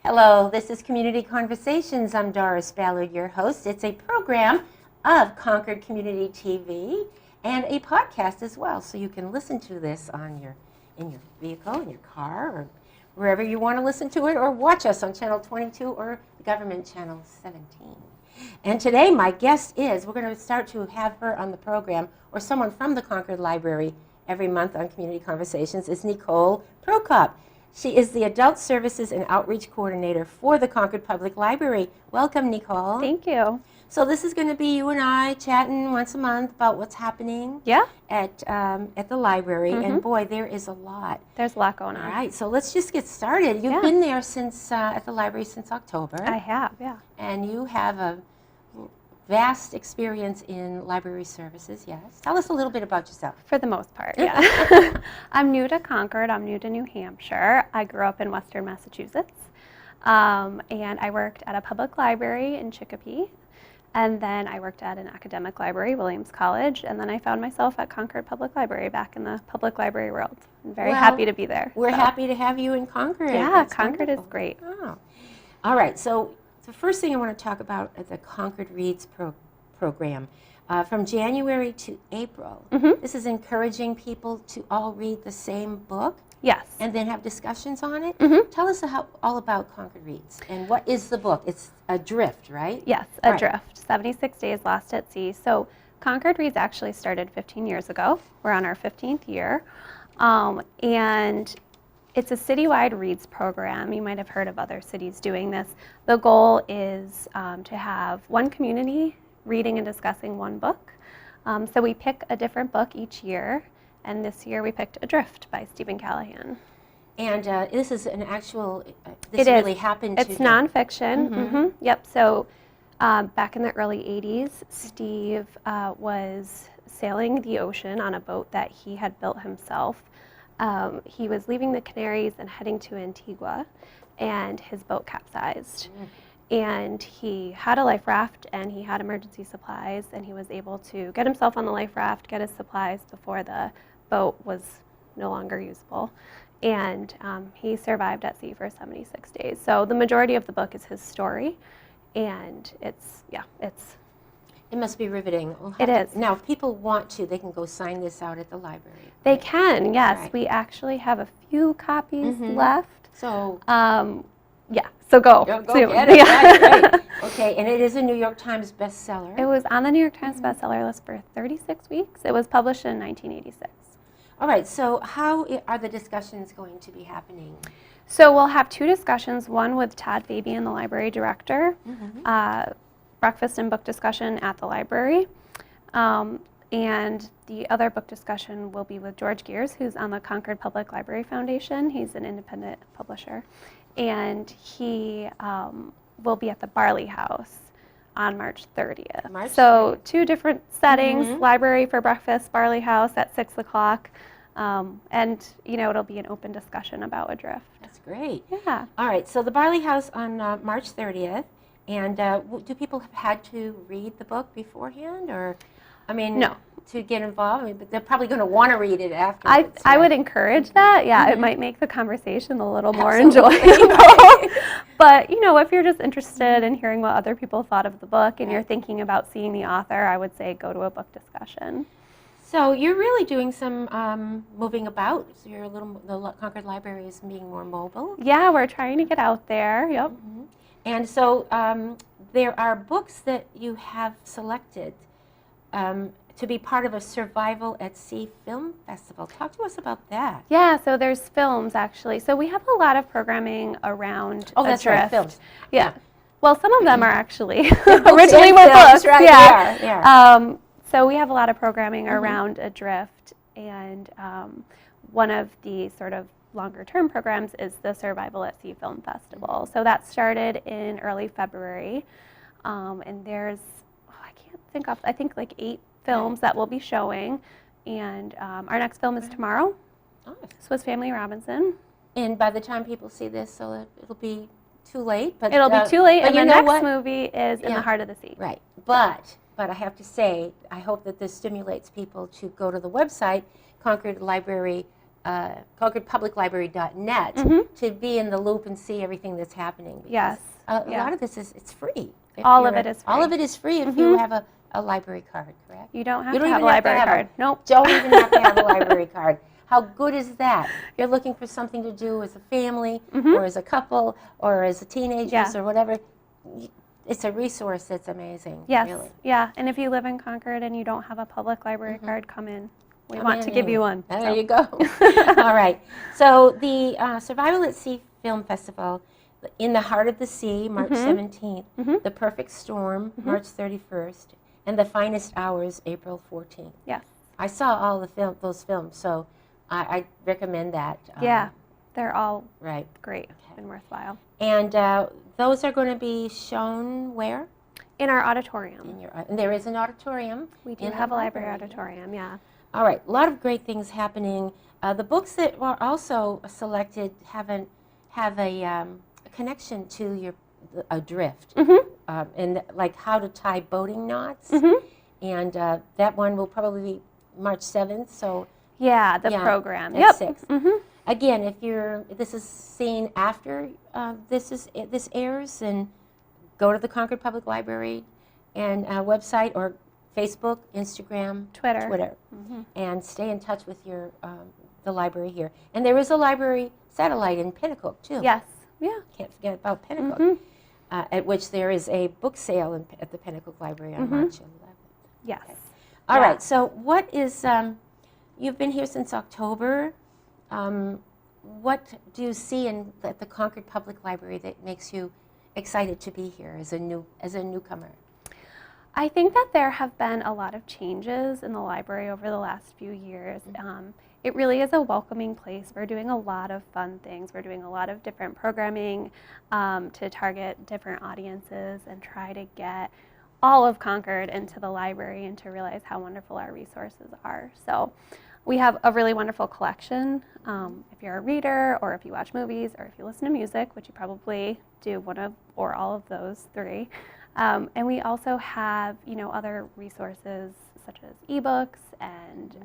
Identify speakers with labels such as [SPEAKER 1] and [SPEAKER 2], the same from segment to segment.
[SPEAKER 1] Hello, this is Community Conversations. I'm Doris Ballard, your host. It's a program of Concord Community TV and a podcast as well, so you can listen to this in your vehicle, in your car, or wherever you want to listen to it, or watch us on Channel 22 or the Government Channel 17. And today my guest we're going to start to have her on the program, or someone from the Concord Library every month on Community Conversations, is Nicole Prokop. She is the Adult Services and Outreach Coordinator for the Concord Public Library. Welcome, Nicole.
[SPEAKER 2] Thank you.
[SPEAKER 1] So this is going to be you and I chatting once a month about what's happening at the library.
[SPEAKER 2] Mm-hmm.
[SPEAKER 1] And boy, there is a lot.
[SPEAKER 2] There's a lot going on.
[SPEAKER 1] All right, so let's just get started. You've been there since at the library since October.
[SPEAKER 2] I have, yeah.
[SPEAKER 1] And you have a vast experience in library services, yes. Tell us a little bit about yourself.
[SPEAKER 2] For the most part, yeah. I'm new to Concord. I'm new to New Hampshire. I grew up in Western Massachusetts, and I worked at a public library in Chicopee, and then I worked at an academic library, Williams College, and then I found myself at Concord Public Library, back in the public library world. I'm very happy to be there.
[SPEAKER 1] We're happy to have you in Concord.
[SPEAKER 2] Yeah,
[SPEAKER 1] That's
[SPEAKER 2] Concord
[SPEAKER 1] wonderful.
[SPEAKER 2] is great.
[SPEAKER 1] Oh. All right, so the first thing I want to talk about is the Concord Reads program. From January to April, this is encouraging people to all read the same book.
[SPEAKER 2] Yes.
[SPEAKER 1] And then have discussions on it. Tell us all about Concord Reads and what is the book? It's Adrift, right?
[SPEAKER 2] Yes, Adrift, 76 Days Lost at Sea. So Concord Reads actually started 15 years ago. We're on our 15th year. And it's a citywide reads program. You might have heard of other cities doing this. The goal is to have one community reading and discussing one book. So we pick a different book each year, and this year we picked Adrift by Stephen Callahan. And
[SPEAKER 1] this is an actual, this really happened to...
[SPEAKER 2] It's nonfiction. Yep, so back in the early 80s, Steve was sailing the ocean on a boat that he had built himself. He was leaving the Canaries and heading to Antigua, and his boat capsized. And he had a life raft, and he had emergency supplies, and he was able to get himself on the life raft, get his supplies before the boat was no longer usable. And he survived at sea for 76 days. So the majority of the book is his story, and it
[SPEAKER 1] must be riveting.
[SPEAKER 2] It is.
[SPEAKER 1] Now, if people want to, they can go sign this out at the library.
[SPEAKER 2] They can, yes.
[SPEAKER 1] Right.
[SPEAKER 2] We actually have a few copies left.
[SPEAKER 1] So,
[SPEAKER 2] so go
[SPEAKER 1] get
[SPEAKER 2] soon.
[SPEAKER 1] it. Right. Okay, and it is a New York Times bestseller.
[SPEAKER 2] It was on the New York Times bestseller list for 36 weeks. It was published in 1986.
[SPEAKER 1] All right, so how are the discussions going to be happening?
[SPEAKER 2] So we'll have two discussions, one with Todd Fabian, the library director, breakfast and book discussion at the library. And the other book discussion will be with George Gears, who's on the Concord Public Library Foundation. He's an independent publisher. And he will be at the Barley House on March 30th. So 2 different settings, library for breakfast, Barley House at 6 o'clock. And, it'll be an open discussion about Adrift.
[SPEAKER 1] That's great.
[SPEAKER 2] Yeah.
[SPEAKER 1] All right, so the Barley House on March 30th. And do people have had to read the book beforehand, or,
[SPEAKER 2] no,
[SPEAKER 1] to get involved? But they're probably going to want to read it afterwards.
[SPEAKER 2] I would encourage that. Yeah, it might make the conversation a little more enjoyable. But if you're just interested in hearing what other people thought of the book, and you're thinking about seeing the author, I would say go to a book discussion.
[SPEAKER 1] So you're really doing some moving about. So the Concord Library is being more mobile.
[SPEAKER 2] Yeah, we're trying to get out there. Yep.
[SPEAKER 1] And so there are books that you have selected to be part of a Survival at Sea Film Festival. Talk to us about that.
[SPEAKER 2] Yeah, so there's films, actually. So we have a lot of programming around
[SPEAKER 1] Oh, that's
[SPEAKER 2] Adrift.
[SPEAKER 1] right, films.
[SPEAKER 2] Yeah. Well, some of them are actually
[SPEAKER 1] originally
[SPEAKER 2] originally were books.
[SPEAKER 1] Right,
[SPEAKER 2] yeah.
[SPEAKER 1] they are.
[SPEAKER 2] So we have a lot of programming around Adrift, and one of the sort of longer-term programs is the Survival at Sea Film Festival. So that started in early February, and there's, I think like 8 films that we'll be showing, and our next film is tomorrow. Swiss Family Robinson.
[SPEAKER 1] And by the time people see this, so it'll be too late. But
[SPEAKER 2] it'll be too late, and the next
[SPEAKER 1] what?
[SPEAKER 2] movie is In the Heart of the Sea.
[SPEAKER 1] Right, but I have to say, I hope that this stimulates people to go to the website, Concord Library ConcordPublicLibrary.net to be in the loop and see everything that's happening. Because
[SPEAKER 2] Yes.
[SPEAKER 1] A lot of this it's free.
[SPEAKER 2] All of it is free.
[SPEAKER 1] All of it is free if you have a library card, correct?
[SPEAKER 2] You don't have
[SPEAKER 1] You
[SPEAKER 2] to
[SPEAKER 1] don't
[SPEAKER 2] have a
[SPEAKER 1] even have to
[SPEAKER 2] library
[SPEAKER 1] have
[SPEAKER 2] card. Nope.
[SPEAKER 1] Don't even have to have a library card. How good is that? You're looking for something to do as a family or as a couple or as a teenagers or whatever. It's a resource that's amazing.
[SPEAKER 2] Yes.
[SPEAKER 1] Really.
[SPEAKER 2] Yeah. And if you live in Concord and you don't have a public library card, come in. We want to give you one.
[SPEAKER 1] There you go. All right. So the Survival at Sea Film Festival, In the Heart of the Sea, March 17th, The Perfect Storm, March 31st, and The Finest Hours, April 14th.
[SPEAKER 2] Yes.
[SPEAKER 1] I saw all those films, so I recommend that.
[SPEAKER 2] Yeah. They're all
[SPEAKER 1] right.
[SPEAKER 2] great and worthwhile.
[SPEAKER 1] And those are going to be shown where?
[SPEAKER 2] In our auditorium.
[SPEAKER 1] And there is an auditorium.
[SPEAKER 2] We do have a library auditorium, yeah.
[SPEAKER 1] All right, a lot of great things happening. The books that were also selected have a connection to your drift, and like how to tie boating knots. And that one will probably be March 7th. So
[SPEAKER 2] yeah, the program.
[SPEAKER 1] At 6. Again, if this is seen after this airs, and go to the Concord Public Library and website or Facebook, Instagram, Twitter, and stay in touch with the library here. And there is a library satellite in Pennacook too.
[SPEAKER 2] Yes. Yeah.
[SPEAKER 1] Can't forget about Pennacook, at which there is a book sale at the Pennacook Library on March 11th.
[SPEAKER 2] Yes.
[SPEAKER 1] Okay. All right. So what is? You've been here since October. What do you see at the Concord Public Library that makes you excited to be here as a newcomer?
[SPEAKER 2] I think that there have been a lot of changes in the library over the last few years. It really is a welcoming place. We're doing a lot of fun things. We're doing a lot of different programming to target different audiences and try to get all of Concord into the library and to realize how wonderful our resources are. So we have a really wonderful collection. If you're a reader, or if you watch movies, or if you listen to music, which you probably do one of or all of those three. And we also have, other resources such as ebooks and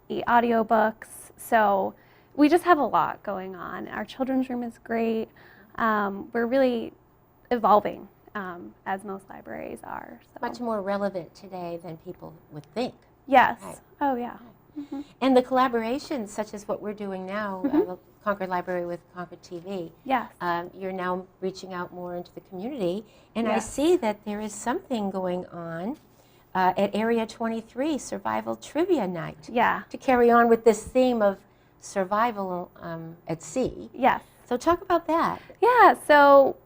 [SPEAKER 2] e-audiobooks. So we just have a lot going on. Our children's room is great. We're really evolving, as most libraries are. So.
[SPEAKER 1] Much more relevant today than people would think.
[SPEAKER 2] Yes.
[SPEAKER 1] Right.
[SPEAKER 2] Oh, yeah.
[SPEAKER 1] And the collaborations, such as what we're doing now, the Concord Library with Concord TV.
[SPEAKER 2] Yes.
[SPEAKER 1] You're now reaching out more into the community, and I see that there is something going on at Area 23, Survival Trivia Night.
[SPEAKER 2] Yeah.
[SPEAKER 1] To carry on with this theme of survival at sea.
[SPEAKER 2] Yes.
[SPEAKER 1] So talk about that.
[SPEAKER 2] Yeah. So,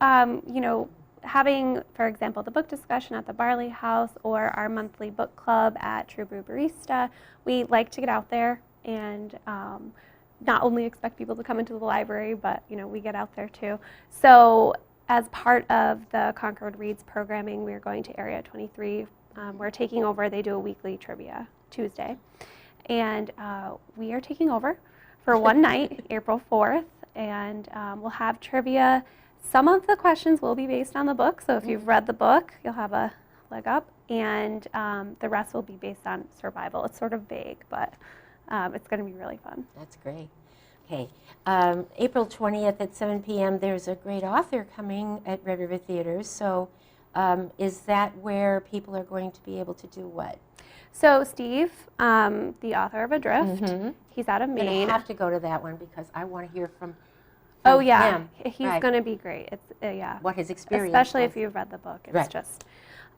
[SPEAKER 2] having, for example, the book discussion at the Barley House or our monthly book club at True Brew Barista, we like to get out there and not only expect people to come into the library, but we get out there too. So as part of the Concord Reads programming, we're going to Area 23. We're taking over. They do a weekly trivia Tuesday. And we are taking over for one night, April 4th, and we'll have trivia. Some of the questions will be based on the book, so if you've read the book, you'll have a leg up, and the rest will be based on survival. It's sort of vague, but it's going to be really fun.
[SPEAKER 1] That's great. Okay, April 20th at 7 p.m., there's a great author coming at Red River Theaters, so is that where people are going to be able to do what?
[SPEAKER 2] So Steve, the author of Adrift, he's out of Maine.
[SPEAKER 1] And I have to go to that one because I want to hear from
[SPEAKER 2] Oh yeah,
[SPEAKER 1] him.
[SPEAKER 2] He's going to be great. It's yeah.
[SPEAKER 1] What his experience
[SPEAKER 2] especially
[SPEAKER 1] was.
[SPEAKER 2] if you've read the book. It's
[SPEAKER 1] Right.
[SPEAKER 2] just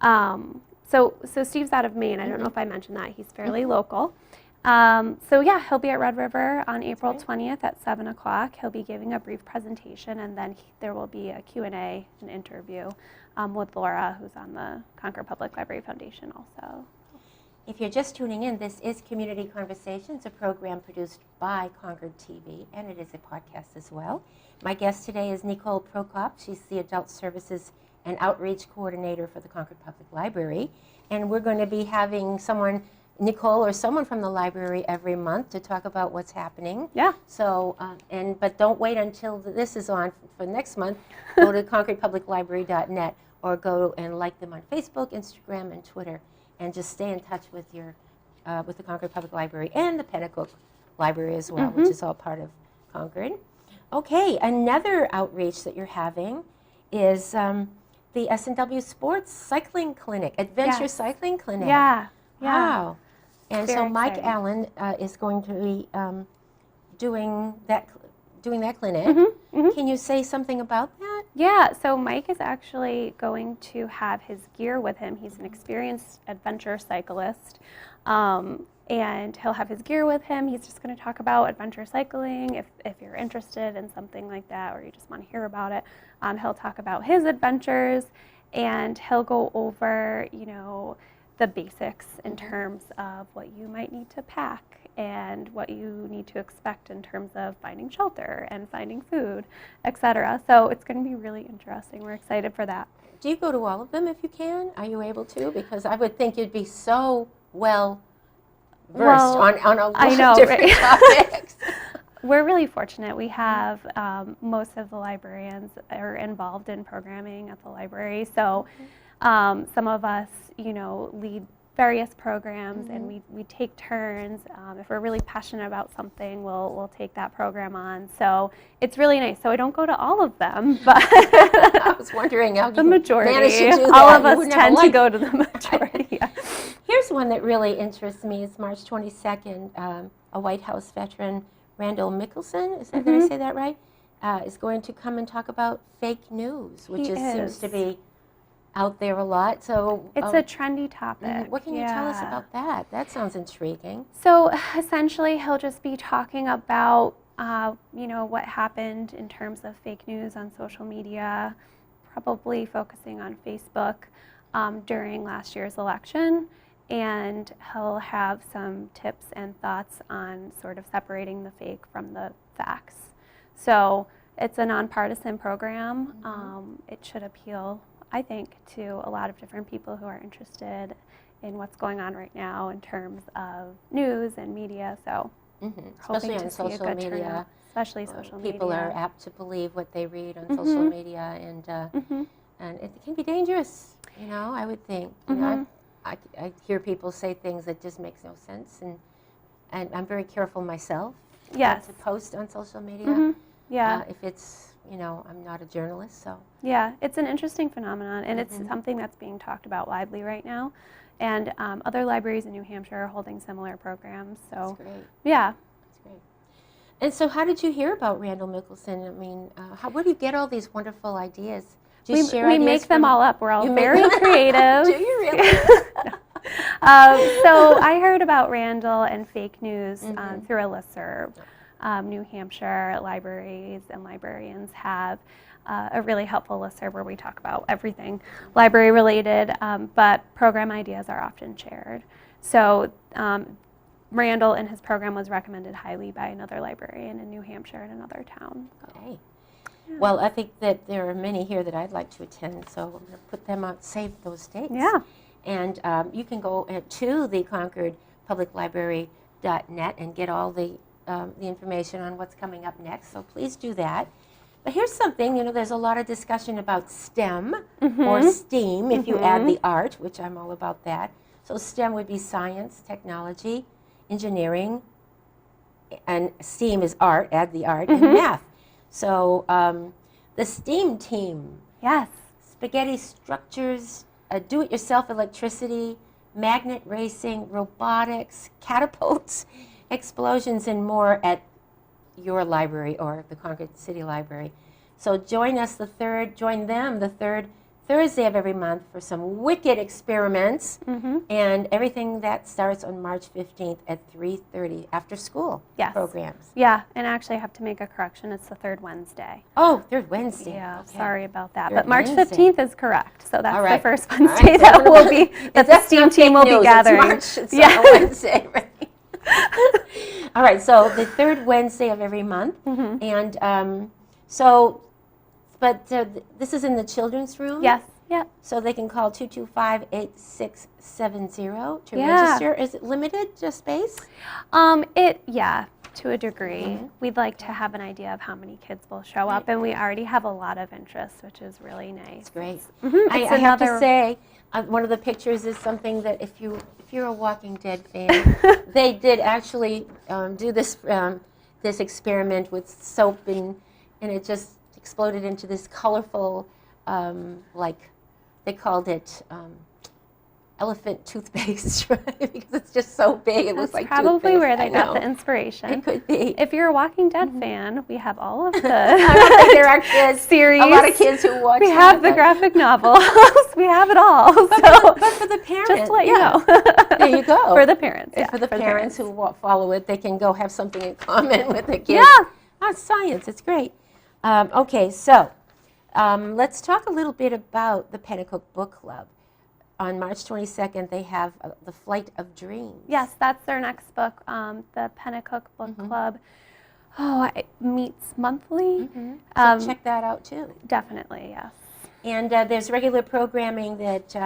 [SPEAKER 2] so Steve's out of Maine. I don't know if I mentioned that. He's fairly local. So yeah, he'll be at Red River on April 20th at 7 o'clock. He'll be giving a brief presentation, and then there will be a Q&A, an interview with Laura, who's on the Concord Public Library Foundation also.
[SPEAKER 1] If you're just tuning in, this is Community Conversations, a program produced by Concord TV, and it is a podcast as well. My guest today is Nicole Prokop. She's the Adult Services and Outreach Coordinator for the Concord Public Library. And we're going to be having Nicole or someone from the library every month to talk about what's happening.
[SPEAKER 2] Yeah.
[SPEAKER 1] So, but don't wait until this is on for next month. Go to ConcordPublicLibrary.net or go and like them on Facebook, Instagram, and Twitter. And just stay in touch with the Concord Public Library and the Pennacook Library as well, which is all part of Concord. Okay, another outreach that you're having is the S&W Sports Cycling Clinic, Adventure Cycling Clinic.
[SPEAKER 2] Yeah.
[SPEAKER 1] Wow. And
[SPEAKER 2] Very
[SPEAKER 1] so Mike
[SPEAKER 2] exciting.
[SPEAKER 1] Allen is going to be doing that clinic. Can you say something about that?
[SPEAKER 2] Yeah, so Mike is actually going to have his gear with him. He's an experienced adventure cyclist, and he'll have his gear with him. He's just going to talk about adventure cycling. If you're interested in something like that, or you just want to hear about it, he'll talk about his adventures, and he'll go over, the basics in terms of what you might need to pack and what you need to expect in terms of finding shelter and finding food, etc. So it's going to be really interesting. We're excited for that.
[SPEAKER 1] Do you go to all of them if you can? Are you able to? Because I would think you'd be so well versed on a lot of different topics.
[SPEAKER 2] We're really fortunate. We have most of the librarians are involved in programming at the library. So some of us, lead various programs, and we take turns. If we're really passionate about something, we'll take that program on. So it's really nice. So I don't go to all of them, but
[SPEAKER 1] I was wondering how
[SPEAKER 2] the
[SPEAKER 1] you
[SPEAKER 2] majority.
[SPEAKER 1] managed to do that.
[SPEAKER 2] All of us tend to go to the majority. Yeah.
[SPEAKER 1] Here's one that really interests me. It's March 22nd. A White House veteran, Randall Mickelson, is that, did I say that right? Is going to come and talk about fake news, which seems to be out there a lot. So
[SPEAKER 2] it's a trendy topic.
[SPEAKER 1] What can you tell us about that? That sounds intriguing.
[SPEAKER 2] So essentially, he'll just be talking about what happened in terms of fake news on social media, probably focusing on Facebook during last year's election, and he'll have some tips and thoughts on sort of separating the fake from the facts. So it's a nonpartisan program. It should appeal, I think, to a lot of different people who are interested in what's going on right now in terms of news and media. So
[SPEAKER 1] especially on social media.
[SPEAKER 2] Turnout, especially social media.
[SPEAKER 1] People are apt to believe what they read on social media, and it can be dangerous. I would think. I hear people say things that just makes no sense, and I'm very careful myself.
[SPEAKER 2] Yes.
[SPEAKER 1] To post on social media.
[SPEAKER 2] Yeah.
[SPEAKER 1] If it's I'm not a journalist, so.
[SPEAKER 2] Yeah, it's an interesting phenomenon, and it's something that's being talked about widely right now. And other libraries in New Hampshire are holding similar programs. So.
[SPEAKER 1] That's great.
[SPEAKER 2] Yeah.
[SPEAKER 1] That's great. And so, how did you hear about Randall Mickelson? I mean, where do you get all these wonderful ideas? Do you share ideas?
[SPEAKER 2] We make them all up. We're all very creative.
[SPEAKER 1] Do you really?
[SPEAKER 2] So I heard about Randall and fake news through a listserv. New Hampshire libraries and librarians have a really helpful listserv where we talk about everything library related, but program ideas are often shared. So Randall and his program was recommended highly by another librarian in New Hampshire in another town.
[SPEAKER 1] Okay. Yeah. Well, I think that there are many here that I'd like to attend, so I'm going to put them out, save those dates.
[SPEAKER 2] Yeah.
[SPEAKER 1] And you can go to the Concord Public Library.net and get all the information on what's coming up next, so please do that. But here's something, there's a lot of discussion about STEM or STEAM if you add the art, which I'm all about that. So STEM would be science, technology, engineering, and STEAM is art, add the art, and math. So the STEAM team.
[SPEAKER 2] Yes.
[SPEAKER 1] Spaghetti structures, do-it-yourself electricity, magnet racing, robotics, catapults, explosions, and more at your library or the Concord City Library. So join them the third Thursday of every month for some wicked experiments, and everything that starts on March 15th at 3:30 after school programs.
[SPEAKER 2] Yeah, and actually I have to make a correction. It's the third Wednesday.
[SPEAKER 1] Oh, third Wednesday.
[SPEAKER 2] Yeah,
[SPEAKER 1] okay.
[SPEAKER 2] sorry about that.
[SPEAKER 1] Third
[SPEAKER 2] but March
[SPEAKER 1] Wednesday.
[SPEAKER 2] 15th is correct. So that's
[SPEAKER 1] right.
[SPEAKER 2] the first Wednesday that will be, that the STEAM team will be gathering.
[SPEAKER 1] It's on a Wednesday, right? All right, so the third Wednesday of every month. And this is in the children's room?
[SPEAKER 2] Yes, yeah.
[SPEAKER 1] So they can call 225-8670 to register. Is it limited to space?
[SPEAKER 2] to a degree. We'd like to have an idea of how many kids will show up, and we already have a lot of interest, which is really nice.
[SPEAKER 1] It's great.
[SPEAKER 2] I
[SPEAKER 1] have to say, one of the pictures is something that if you're a Walking Dead fan, they did actually do this this experiment with soap, and it just exploded into this colorful, like they called it elephant toothpaste, right? Because it's just so big. It looks like
[SPEAKER 2] probably
[SPEAKER 1] toothpaste.
[SPEAKER 2] where they got the inspiration.
[SPEAKER 1] It could be.
[SPEAKER 2] If you're a Walking Dead fan, we have all of the
[SPEAKER 1] there are kids,
[SPEAKER 2] series.
[SPEAKER 1] A lot of kids who watch.
[SPEAKER 2] We have the graphic novels. We have it all.
[SPEAKER 1] But for the parents,
[SPEAKER 2] just to let you know.
[SPEAKER 1] There you go.
[SPEAKER 2] For the parents,
[SPEAKER 1] yeah. For the parents who follow it, they can go have something in common with the kids.
[SPEAKER 2] Yeah.
[SPEAKER 1] Oh, science. It's great. Okay, so let's talk a little bit about the Pennacook Book Club. On March 22nd, they have The Flight of Dreams.
[SPEAKER 2] Yes, that's their next book. The Pennacook Book Club it meets monthly.
[SPEAKER 1] So check that out, too.
[SPEAKER 2] Definitely, yes.
[SPEAKER 1] And there's regular programming that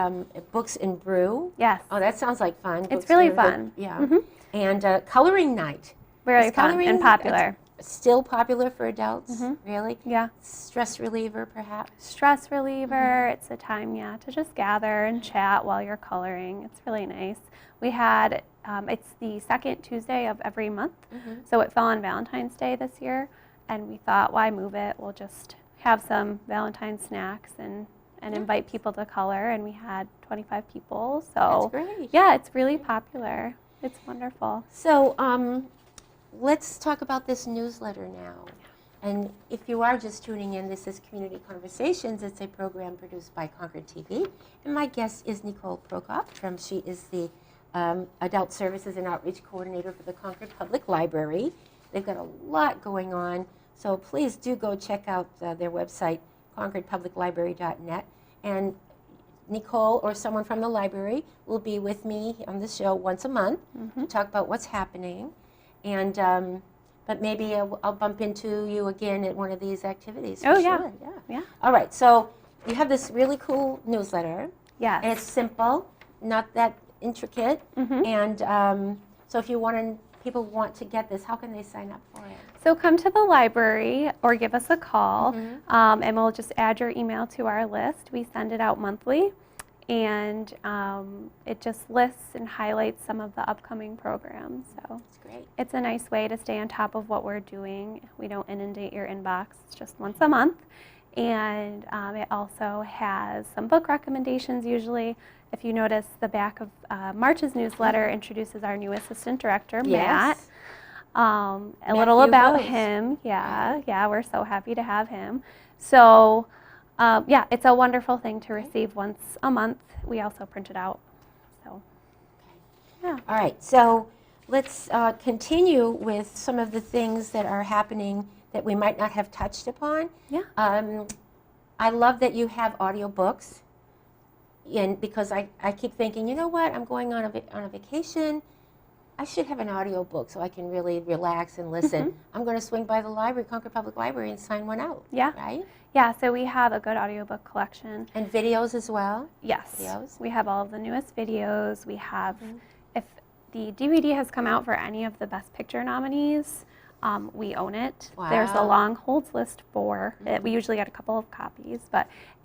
[SPEAKER 1] Books and Brew.
[SPEAKER 2] Yes.
[SPEAKER 1] Oh, that sounds like fun.
[SPEAKER 2] It's really fun.
[SPEAKER 1] Yeah. And Coloring Night.
[SPEAKER 2] Very fun and popular.
[SPEAKER 1] Still popular for adults, really?
[SPEAKER 2] Yeah.
[SPEAKER 1] Stress reliever, perhaps?
[SPEAKER 2] Stress reliever. It's a time, to just gather and chat while you're coloring. It's really nice. We had, it's the second Tuesday of every month, so it fell on Valentine's Day this year, and we thought, why move it? We'll just have some Valentine snacks and invite people to color, and we had 25 people. So
[SPEAKER 1] that's great.
[SPEAKER 2] Yeah, it's really popular. It's wonderful.
[SPEAKER 1] So, let's talk about this newsletter now. And if you are just tuning in, this is Community Conversations. It's a program produced by Concord TV. And my guest is Nicole Prokop. She is the Adult Services and Outreach Coordinator for the Concord Public Library. They've got a lot going on, so please do go check out their website, concordpubliclibrary.net. And Nicole or someone from the library will be with me on the show once a month to talk about what's happening. And but maybe I'll bump into you again at one of these activities.
[SPEAKER 2] Oh,
[SPEAKER 1] sure.
[SPEAKER 2] Yeah.
[SPEAKER 1] All right. So you have this really cool newsletter.
[SPEAKER 2] Yes.
[SPEAKER 1] And it's simple, not that intricate. And so if people want to get this, how can they sign up for it?
[SPEAKER 2] So come to the library or give us a call, and we'll just add your email to our list. We send it out monthly. And it just lists and highlights some of the upcoming programs. So
[SPEAKER 1] that's great.
[SPEAKER 2] It's a nice way to stay on top of what we're doing. We don't inundate your inbox. It's just once a month. And it also has some book recommendations usually. If you notice, the back of March's newsletter introduces our new assistant director, Matt. A little about him. Yeah, we're so happy to have him. So it's a wonderful thing to receive once a month. We also print it out. So, yeah.
[SPEAKER 1] All right. So let's continue with some of the things that are happening that we might not have touched upon.
[SPEAKER 2] Yeah.
[SPEAKER 1] I love that you have audiobooks, and because I keep thinking, you know what, I'm going on a vacation. I should have an audiobook so I can really relax and listen. I'm going to swing by the library, Concord Public Library, and sign one out.
[SPEAKER 2] Yeah.
[SPEAKER 1] Right?
[SPEAKER 2] Yeah, so we have a good audiobook collection.
[SPEAKER 1] And videos as well?
[SPEAKER 2] Yes.
[SPEAKER 1] Videos?
[SPEAKER 2] We have all of the newest videos. We have, if the DVD has come out for any of the Best Picture nominees, we own it.
[SPEAKER 1] Wow.
[SPEAKER 2] There's a long holds list for it. We usually get a couple of copies,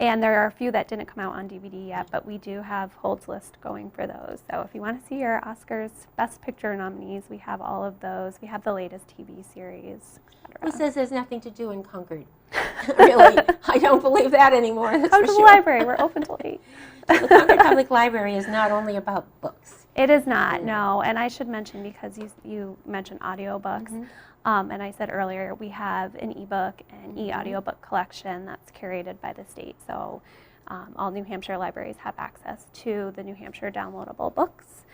[SPEAKER 2] and there are a few that didn't come out on DVD yet, but we do have holds list going for those. So if you want to see your Oscars Best Picture nominees, we have all of those. We have the latest TV series, etc.
[SPEAKER 1] Who says there's nothing to do in Concord? Really, I don't believe that anymore.
[SPEAKER 2] Come to the library. We're open till 8.
[SPEAKER 1] The Concord Public Library is not only about books.
[SPEAKER 2] It is not, no. And I should mention, because you mentioned audiobooks, and I said earlier, we have an ebook and e-audiobook collection that's curated by the state. So all New Hampshire libraries have access to the New Hampshire downloadable books.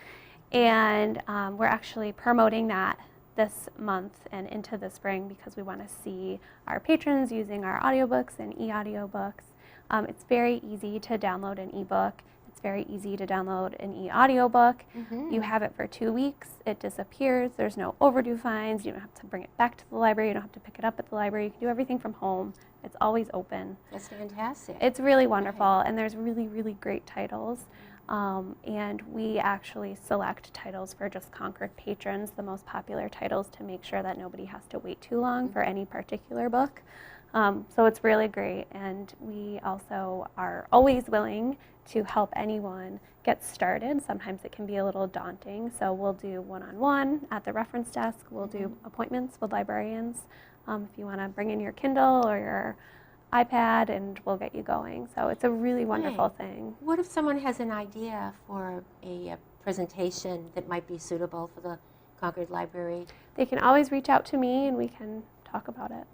[SPEAKER 2] And we're actually promoting that this month and into the spring because we want to see our patrons using our audiobooks and e-audiobooks. It's very easy to download an ebook. It's very easy to download an e-audiobook. You have it for 2 weeks. It disappears. There's no overdue fines. You don't have to bring it back to the library. You don't have to pick it up at the library. You can do everything from home. It's always open.
[SPEAKER 1] That's fantastic.
[SPEAKER 2] It's really wonderful, and there's really, really great titles. And we actually select titles for just Concord patrons, the most popular titles, to make sure that nobody has to wait too long for any particular book. So it's really great, and we also are always willing to help anyone get started. Sometimes it can be a little daunting, so we'll do one-on-one at the reference desk. We'll do appointments with librarians if you want to bring in your Kindle or your iPad, and we'll get you going. So it's a really wonderful thing.
[SPEAKER 1] What if someone has an idea for a presentation that might be suitable for the Concord Library?
[SPEAKER 2] They can always reach out to me, and we can talk about it.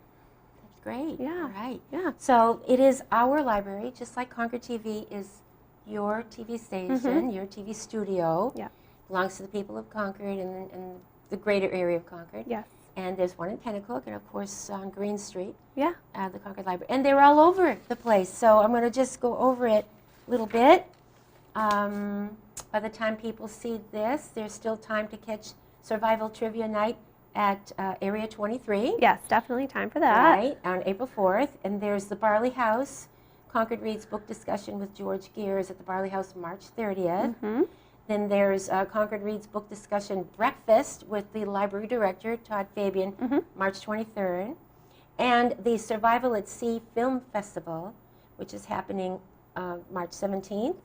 [SPEAKER 1] That's great.
[SPEAKER 2] Yeah.
[SPEAKER 1] All right.
[SPEAKER 2] Yeah.
[SPEAKER 1] So it is our library, just like Concord TV is your TV station, your TV studio.
[SPEAKER 2] Yeah.
[SPEAKER 1] Belongs to the people of Concord and the greater area of Concord.
[SPEAKER 2] Yes.
[SPEAKER 1] And there's one in Pennacook, and of course on Green Street,
[SPEAKER 2] Yeah.
[SPEAKER 1] the Concord Library. And they're all over the place, so I'm going to just go over it a little bit. By the time people see this, there's still time to catch Survival Trivia Night at Area 23.
[SPEAKER 2] Yes, definitely time for that.
[SPEAKER 1] Right, on April 4th. And there's the Barley House, Concord Reads book discussion with George Gears at the Barley House March 30th.
[SPEAKER 2] Mm-hmm.
[SPEAKER 1] Then there's Concord Reads book discussion breakfast with the library director, Todd Fabian, March 23rd. And the Survival at Sea Film Festival, which is happening March 17th.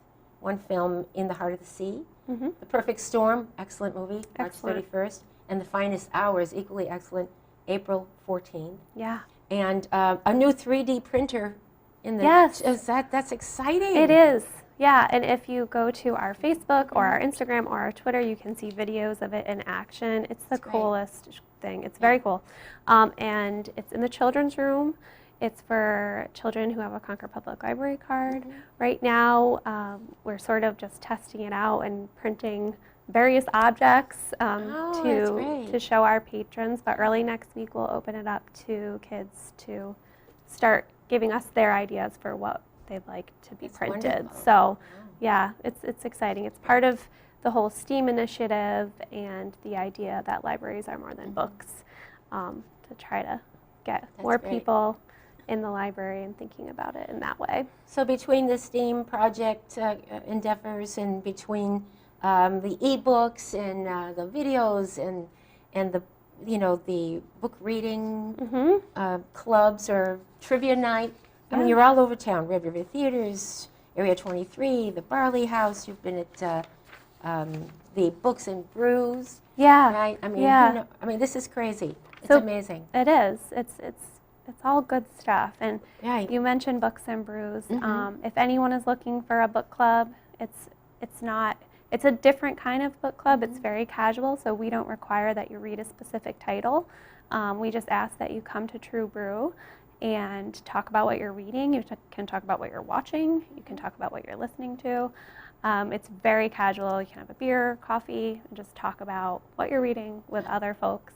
[SPEAKER 1] One film, In the Heart of the Sea. The Perfect Storm, excellent movie,
[SPEAKER 2] Excellent.
[SPEAKER 1] March 31st. And The Finest Hours, equally excellent, April 14th.
[SPEAKER 2] Yeah.
[SPEAKER 1] And a new 3D printer in the...
[SPEAKER 2] Yes.
[SPEAKER 1] That's exciting.
[SPEAKER 2] It is. Yeah, and if you go to our Facebook or our Instagram or our Twitter, you can see videos of it in action. It's the
[SPEAKER 1] That's great.
[SPEAKER 2] coolest thing. It's very cool. And it's in the children's room. It's for children who have a Concord Public Library card. Right now, we're sort of just testing it out and printing various objects
[SPEAKER 1] Oh, that's great.
[SPEAKER 2] to show our patrons. But early next week, we'll open it up to kids to start giving us their ideas for what they'd like to be
[SPEAKER 1] That's
[SPEAKER 2] printed.
[SPEAKER 1] wonderful.
[SPEAKER 2] So, yeah, it's exciting. It's part of the whole STEAM initiative and the idea that libraries are more than books, to try to get more
[SPEAKER 1] great.
[SPEAKER 2] people in the library and thinking about it in that way.
[SPEAKER 1] So between the STEAM project endeavors and between the e-books and the videos and the the book reading clubs or trivia night, I mean, you're all over town. Red River Theaters, Area 23, the Barley House. You've been at the Books and Brews,
[SPEAKER 2] Yeah,
[SPEAKER 1] right? I mean,
[SPEAKER 2] yeah.
[SPEAKER 1] I mean, this is crazy. It's
[SPEAKER 2] So-
[SPEAKER 1] amazing.
[SPEAKER 2] it is. It's all good stuff. And
[SPEAKER 1] Right.
[SPEAKER 2] you mentioned Books and Brews. If anyone is looking for a book club, it's a different kind of book club. It's very casual, so we don't require that you read a specific title. We just ask that you come to True Brew and talk about what you're reading. You can talk about what you're watching. You can talk about what you're listening to. It's very casual. You can have a beer, coffee, and just talk about what you're reading with other folks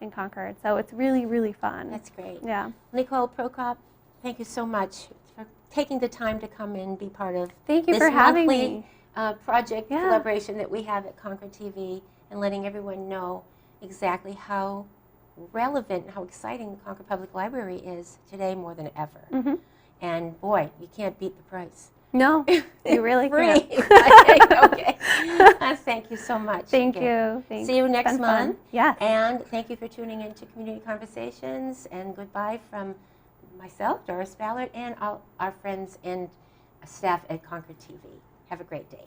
[SPEAKER 2] in Concord. So it's really, really fun.
[SPEAKER 1] That's great.
[SPEAKER 2] Yeah.
[SPEAKER 1] Nicole Prokop, thank you so much for taking the time to come in and be part of
[SPEAKER 2] Thank you
[SPEAKER 1] this
[SPEAKER 2] for having
[SPEAKER 1] monthly
[SPEAKER 2] me.
[SPEAKER 1] project
[SPEAKER 2] Yeah.
[SPEAKER 1] collaboration that we have at Concord TV and letting everyone know exactly how relevant and how exciting the Concord Public Library is today more than ever. And boy, you can't beat the price.
[SPEAKER 2] No, you really
[SPEAKER 1] Free.
[SPEAKER 2] can't.
[SPEAKER 1] Okay. Thank you so much.
[SPEAKER 2] Thank
[SPEAKER 1] again.
[SPEAKER 2] you. Thanks.
[SPEAKER 1] See you
[SPEAKER 2] It's
[SPEAKER 1] next
[SPEAKER 2] been fun.
[SPEAKER 1] month.
[SPEAKER 2] Yes.
[SPEAKER 1] And thank you for tuning in to Community Conversations. And goodbye from myself, Doris Ballard, and all our friends and staff at Concord TV. Have a great day.